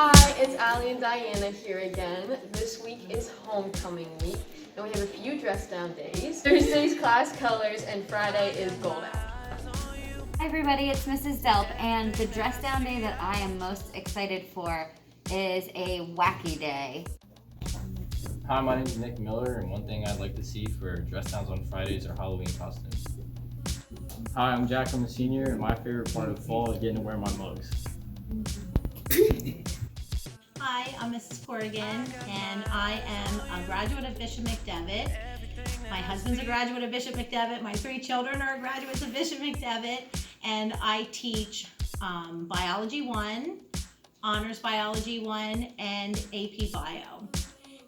Hi, it's Allie and Diana here again. This week is homecoming week, and we have a few dress down days. Thursday's class colors, and Friday is gold out. Hi everybody, it's Mrs. Delp, and the dress down day that I am most excited for is a wacky day. Hi, my name is Nick Miller, and one thing I'd like to see for dress downs on Fridays are Halloween costumes. Hi, I'm Jack. I'm a senior, and my favorite part of fall is getting to wear my mugs. Hi, I'm Mrs. Corrigan, and I am a graduate of Bishop McDevitt. My husband's a graduate of Bishop McDevitt. My 3 children are graduates of Bishop McDevitt, and I teach Biology 1, Honors Biology 1, and AP Bio.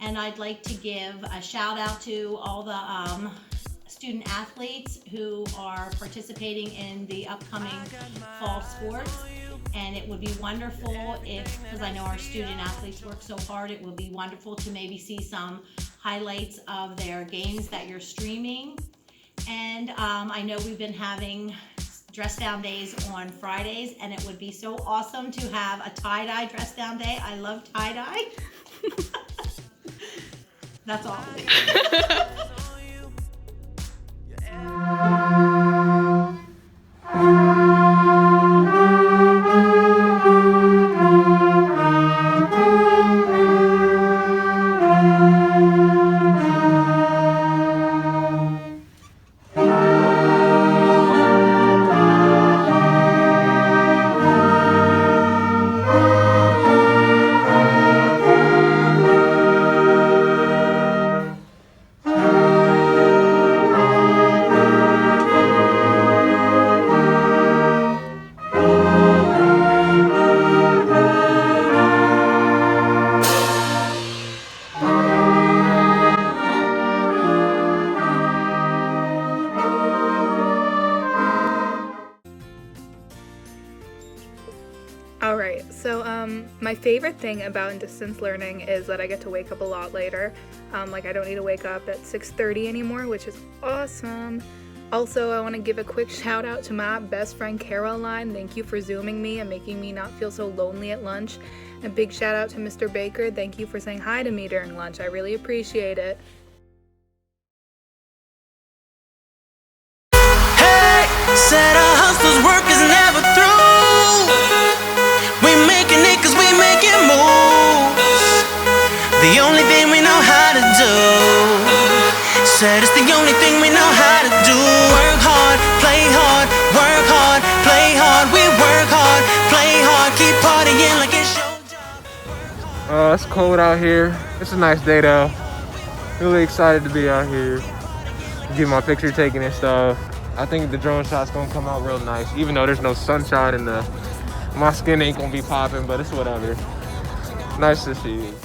And I'd like to give a shout out to all the student athletes who are participating in the upcoming fall sports. And it would be wonderful if, because I know our student athletes work so hard, it would be wonderful to maybe see some highlights of their games that you're streaming. And I know we've been having dress down days on Fridays, and it would be so awesome to have a tie-dye dress down day. I love tie-dye. That's all. Alright, so my favorite thing about distance learning is that I get to wake up a lot later. Like I don't need to wake up at 6:30 anymore, which is awesome. Also, I want to give a quick shout out to my best friend Caroline. Thank you for Zooming me and making me not feel so lonely at lunch. And a big shout out to Mr. Baker. Thank you for saying hi to me during lunch. I really appreciate it. Hey, said our hustler's work is never through. We making it cause we making moves. The only thing we know how to do. Said it's the only thing we know how to do. Work hard, play hard, work hard, play hard. We work hard, play hard, keep partying like it's your job. It's cold out here. It's a nice day though. Really excited to be out here. Get my picture taken and stuff. I think the drone shot's gonna come out real nice, even though there's no sunshine and my skin ain't gonna be popping, but it's whatever. Nice to see you.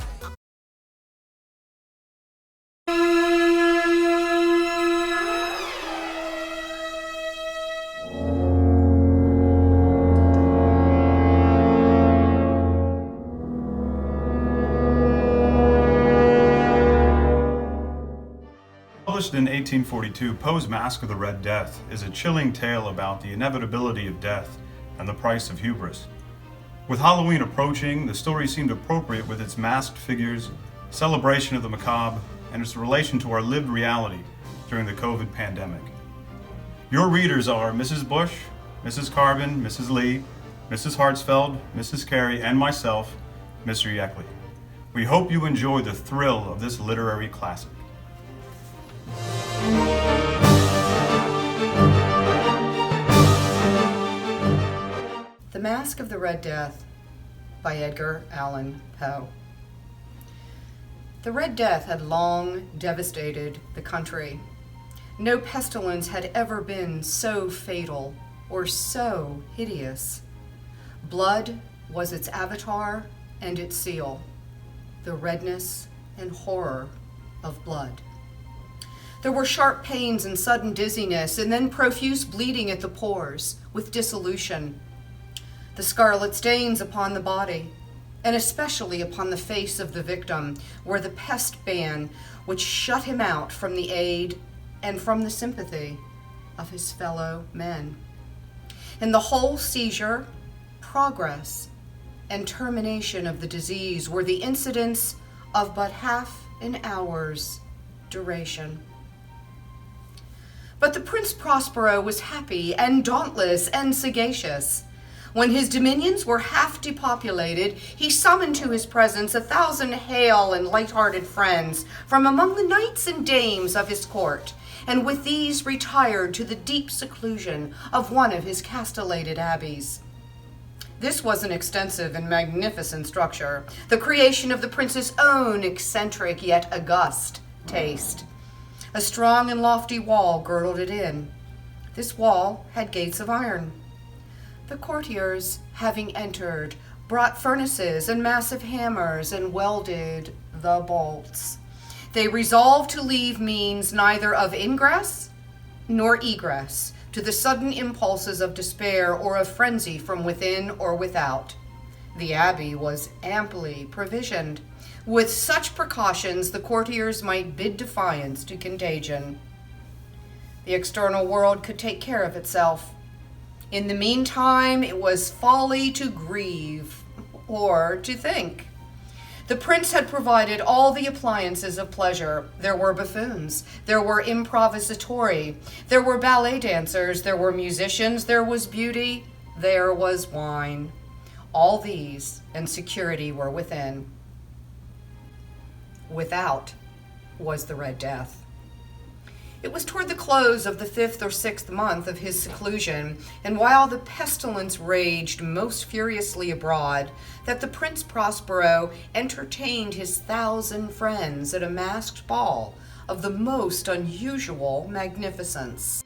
Published in 1842, Poe's Masque of the Red Death is a chilling tale about the inevitability of death and the price of hubris. With Halloween approaching, the story seemed appropriate with its masked figures, celebration of the macabre, and its relation to our lived reality during the COVID pandemic. Your readers are Mrs. Bush, Mrs. Carbon, Mrs. Lee, Mrs. Hartsfeld, Mrs. Carey, and myself, Mr. Yeckley. We hope you enjoy the thrill of this literary classic. The Masque of the Red Death by Edgar Allan Poe. The Red Death had long devastated the country. No pestilence had ever been so fatal or so hideous. Blood was its avatar and its seal, the redness and horror of blood. There were sharp pains and sudden dizziness, and then profuse bleeding at the pores, with dissolution. The scarlet stains upon the body, and especially upon the face of the victim, were the pest ban which shut him out from the aid and from the sympathy of his fellow men. In the whole seizure, progress and termination of the disease were the incidents of but half an hour's duration. But the Prince Prospero was happy and dauntless and sagacious. When his dominions were half depopulated, he summoned to his presence 1,000 hale and light-hearted friends from among the knights and dames of his court, and with these retired to the deep seclusion of one of his castellated abbeys. This was an extensive and magnificent structure, the creation of the prince's own eccentric yet august taste. A strong and lofty wall girdled it in. This wall had gates of iron. The courtiers, having entered, brought furnaces and massive hammers and welded the bolts. They resolved to leave means neither of ingress nor egress to the sudden impulses of despair or of frenzy from within or without. The abbey was amply provisioned. With such precautions, the courtiers might bid defiance to contagion. The external world could take care of itself. In the meantime, it was folly to grieve or to think. The prince had provided all the appliances of pleasure. There were buffoons, there were improvisatori, there were ballet dancers, there were musicians, there was beauty, there was wine. All these and security were within. Without was the Red Death. It was toward the close of the 5th or 6th month of his seclusion, and while the pestilence raged most furiously abroad, that the Prince Prospero entertained his 1,000 friends at a masked ball of the most unusual magnificence.